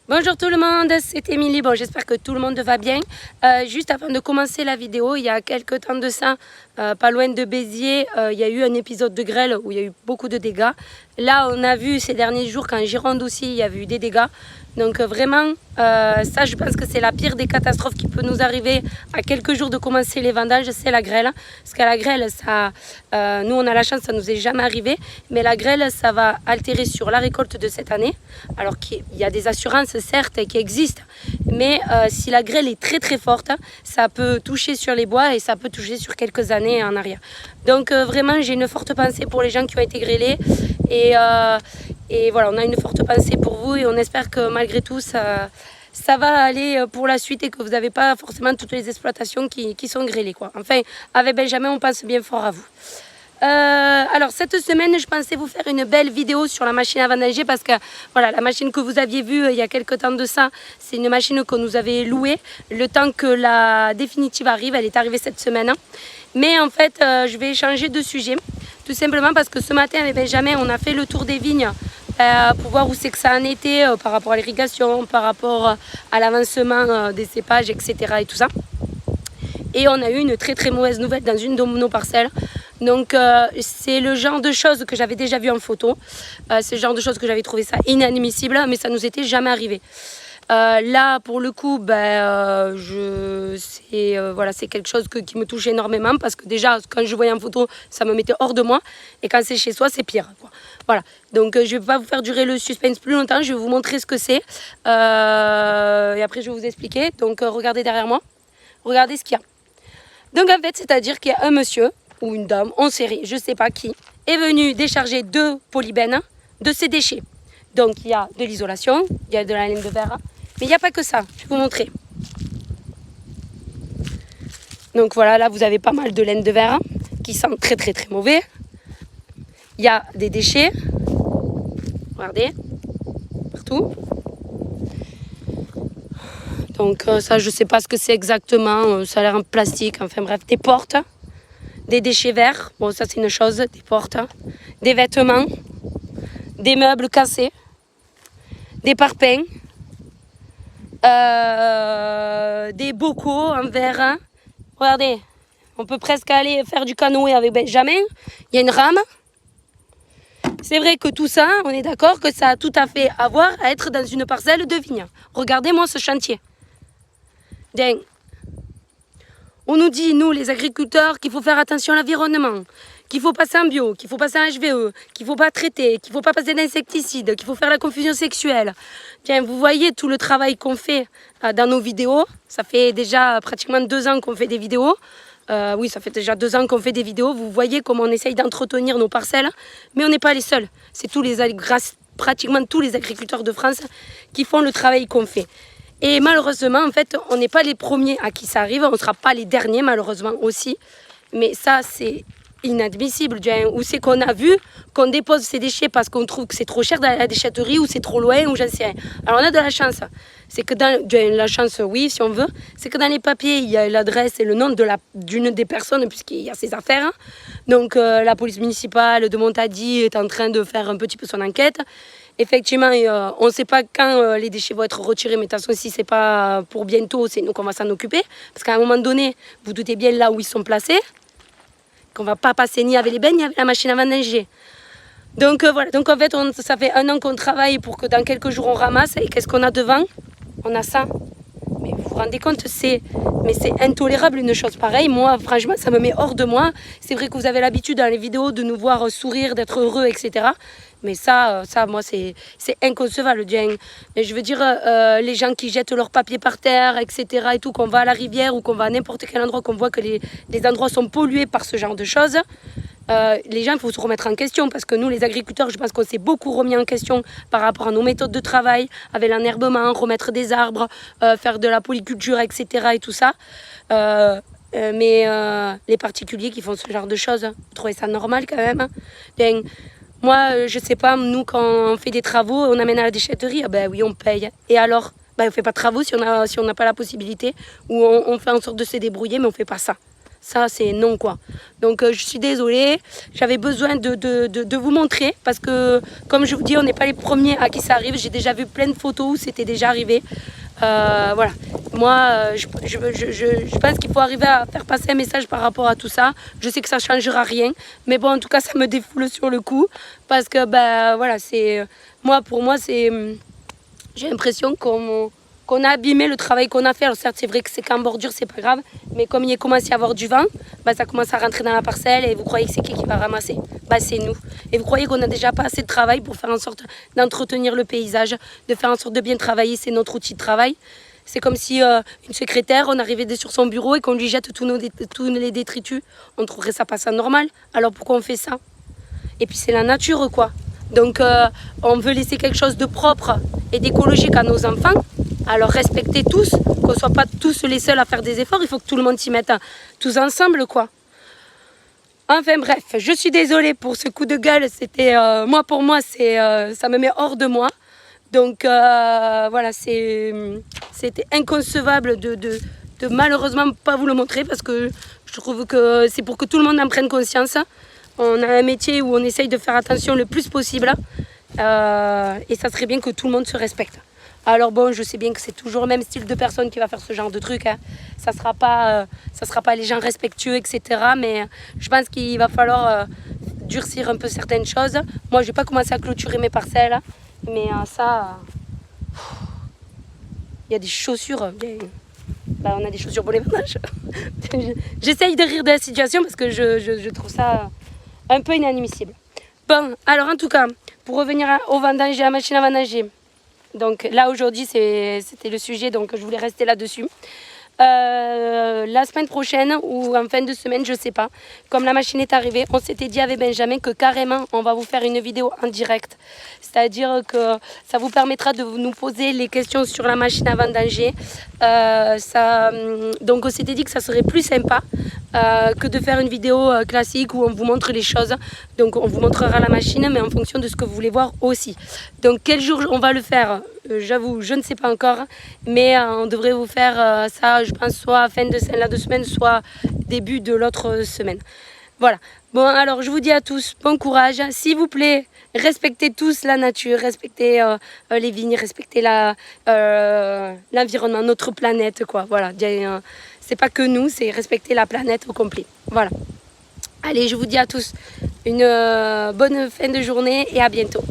Bonjour tout le monde, c'est Émilie. Bon, j'espère que tout le monde va bien. Juste avant de commencer la vidéo, il y a quelques temps de ça, pas loin de Béziers, il y a eu un épisode de grêle où il y a eu beaucoup de dégâts. Là, on a vu ces derniers jours qu'en Gironde aussi, il y avait eu des dégâts. Donc vraiment, ça, je pense que c'est la pire des catastrophes qui peut nous arriver à quelques jours de commencer les vendanges, c'est la grêle. Parce qu'à la grêle, ça, nous, on a la chance, ça nous est jamais arrivé. Mais la grêle, ça va altérer sur la récolte de cette année. Alors qu'il y a des assurances, certes, qui existent. Mais si la grêle est très très forte, ça peut toucher sur les bois et ça peut toucher sur quelques années en arrière. Donc vraiment, j'ai une forte pensée pour les gens qui ont été grêlés. Et voilà, on a une forte pensée pour vous et on espère que malgré tout, ça va aller pour la suite et que vous n'avez pas forcément toutes les exploitations qui sont grêlées, quoi. Enfin, avec Benjamin, on pense bien fort à vous. Alors cette semaine, je pensais vous faire une belle vidéo sur la machine à vendanger parce que voilà, la machine que vous aviez vue il y a quelques temps de ça, c'est une machine que nous avait louée le temps que la définitive arrive. Elle est arrivée cette semaine. Mais en fait, je vais changer de sujet. Tout simplement parce que ce matin avec Benjamin, on a fait le tour des vignes pour voir où c'est que ça en était par rapport à l'irrigation, par rapport à l'avancement des cépages, etc. et tout ça. Et on a eu une très très mauvaise nouvelle dans une de nos parcelles. Donc c'est le genre de choses que j'avais déjà vu en photo. C'est le genre de choses que j'avais trouvé ça inadmissible, mais ça nous était jamais arrivé. Là, pour le coup, c'est quelque chose qui me touche énormément parce que déjà, quand je voyais en photo, ça me mettait hors de moi. Et quand c'est chez soi, c'est pire, quoi. Voilà. Donc, je ne vais pas vous faire durer le suspense plus longtemps. Je vais vous montrer ce que c'est. Et après, je vais vous expliquer. Donc, regardez derrière moi. Regardez ce qu'il y a. Donc, en fait, c'est-à-dire qu'il y a un monsieur ou une dame en série, je ne sais pas qui, est venu décharger 2 polybènes de ses déchets. Donc, il y a de l'isolation, il y a de la laine de verre. Mais il n'y a pas que ça, je vais vous montrer. Donc voilà, là vous avez pas mal de laine de verre qui sent très très très mauvais. Il y a des déchets, regardez, partout. Donc ça je sais pas ce que c'est exactement, ça a l'air en plastique, enfin bref, des portes, des déchets verts, bon ça c'est une chose, des portes, des vêtements, des meubles cassés, des parpaings. Des bocaux en verre. Regardez, on peut presque aller faire du canoë avec Benjamin. Il y a une rame. C'est vrai que tout ça, on est d'accord que ça a tout à fait à voir à être dans une parcelle de vigne. Regardez-moi ce chantier. Bien. On nous dit, nous les agriculteurs, qu'il faut faire attention à l'environnement, qu'il faut passer en bio, qu'il faut passer en HVE, qu'il ne faut pas traiter, qu'il ne faut pas passer d'insecticides, qu'il faut faire la confusion sexuelle. Bien, vous voyez tout le travail qu'on fait dans nos vidéos. Ça fait déjà pratiquement 2 ans qu'on fait des vidéos. Oui, ça fait déjà 2 ans qu'on fait des vidéos. Vous voyez comment on essaye d'entretenir nos parcelles. Mais on n'est pas les seuls. C'est pratiquement tous les agriculteurs de France qui font le travail qu'on fait. Et malheureusement, en fait, on n'est pas les premiers à qui ça arrive. On ne sera pas les derniers, malheureusement, aussi. Mais ça, c'est inadmissible. Où c'est qu'on a vu qu'on dépose ces déchets parce qu'on trouve que c'est trop cher dans la déchetterie ou c'est trop loin ou j'en sais rien. Alors on a de la chance. C'est que dans la chance, oui, si on veut, c'est que dans les papiers, il y a l'adresse et le nom d'une des personnes puisqu'il y a ses affaires. Donc la police municipale de Montady est en train de faire un petit peu son enquête. Effectivement, on ne sait pas quand les déchets vont être retirés, mais de toute façon, si ce n'est pas pour bientôt, c'est nous qu'on va s'en occuper. Parce qu'à un moment donné, vous doutez bien là où ils sont placés, qu'on ne va pas passer ni avec les bennes, ni avec la machine à vendanger. Donc voilà, donc en fait, ça fait 1 an qu'on travaille pour que dans quelques jours on ramasse. Et qu'est-ce qu'on a devant? On a ça. Mais vous vous rendez compte, c'est intolérable une chose pareille. Moi, franchement, ça me met hors de moi. C'est vrai que vous avez l'habitude dans les vidéos de nous voir sourire, d'être heureux, etc. Mais ça moi, c'est inconcevable. Mais je veux dire, les gens qui jettent leurs papiers par terre, etc. et tout, qu'on va à la rivière ou qu'on va à n'importe quel endroit, qu'on voit que les endroits sont pollués par ce genre de choses. Les gens, il faut se remettre en question parce que nous, les agriculteurs, je pense qu'on s'est beaucoup remis en question par rapport à nos méthodes de travail, avec l'enherbement, remettre des arbres, faire de la polyculture, etc. et tout ça. Mais les particuliers qui font ce genre de choses, vous trouvez ça normal quand même? Bien, moi, je sais pas, nous, quand on fait des travaux, on amène à la déchetterie, ben oui, on paye. Et alors, on ne fait pas de travaux si on n'a pas la possibilité, ou on fait en sorte de se débrouiller, mais on ne fait pas ça. Ça, c'est non, quoi. Donc, je suis désolée. J'avais besoin de vous montrer parce que, comme je vous dis, on n'est pas les premiers à qui ça arrive. J'ai déjà vu plein de photos où c'était déjà arrivé. Voilà. Moi, je pense qu'il faut arriver à faire passer un message par rapport à tout ça. Je sais que ça ne changera rien. Mais bon, en tout cas, ça me défoule sur le coup. Parce que, ben, voilà, c'est... Pour moi, c'est... J'ai l'impression qu'on a abîmé le travail qu'on a fait. Alors certes, c'est vrai que c'est qu'en bordure, c'est pas grave. Mais comme il commence à y avoir du vent, bah, ça commence à rentrer dans la parcelle et vous croyez que c'est qui va ramasser? Bah, c'est nous. Et vous croyez qu'on n'a déjà pas assez de travail pour faire en sorte d'entretenir le paysage, de faire en sorte de bien travailler, c'est notre outil de travail. C'est comme si une secrétaire, on arrivait sur son bureau et qu'on lui jette tous les détritus. On trouverait ça pas ça normal. Alors pourquoi on fait ça? Et puis c'est la nature, quoi. Donc on veut laisser quelque chose de propre et d'écologique à nos enfants. Alors respectez tous, qu'on ne soit pas tous les seuls à faire des efforts. Il faut que tout le monde s'y mette tous ensemble, quoi. Enfin bref, je suis désolée pour ce coup de gueule. C'était pour moi, ça me met hors de moi. Donc voilà, c'était inconcevable de malheureusement pas vous le montrer parce que je trouve que c'est pour que tout le monde en prenne conscience. On a un métier où on essaye de faire attention le plus possible et ça serait bien que tout le monde se respecte. Alors bon, je sais bien que c'est toujours le même style de personne qui va faire ce genre de truc. Hein. Ça sera pas les gens respectueux, etc. Mais je pense qu'il va falloir durcir un peu certaines choses. Moi, je vais pas commencer à clôturer mes parcelles, mais il y a des chaussures. On a des chaussures pour les ménages. J'essaye de rire de la situation parce que je trouve ça un peu inadmissible. Bon, alors en tout cas, pour revenir au vendange et à la machine à vendanger, donc là aujourd'hui c'était le sujet, donc je voulais rester là-dessus. La semaine prochaine ou en fin de semaine, je sais pas, comme la machine est arrivée, on s'était dit avec Benjamin que carrément on va vous faire une vidéo en direct, c'est-à-dire que ça vous permettra de nous poser les questions sur la machine à vendanger. Donc on s'était dit que ça serait plus sympa que de faire une vidéo classique où on vous montre les choses. Donc on vous montrera la machine, mais en fonction de ce que vous voulez voir aussi. Donc quel jour on va le faire, j'avoue, je ne sais pas encore, mais on devrait vous faire ça, je pense, soit fin de la semaine, soit début de l'autre semaine. Voilà. Bon, alors je vous dis à tous, bon courage. S'il vous plaît, respectez tous la nature, respectez les vignes, respectez l'environnement, notre planète, quoi. Voilà. C'est pas que nous, c'est respecter la planète au complet. Voilà. Allez, je vous dis à tous une bonne fin de journée et à bientôt.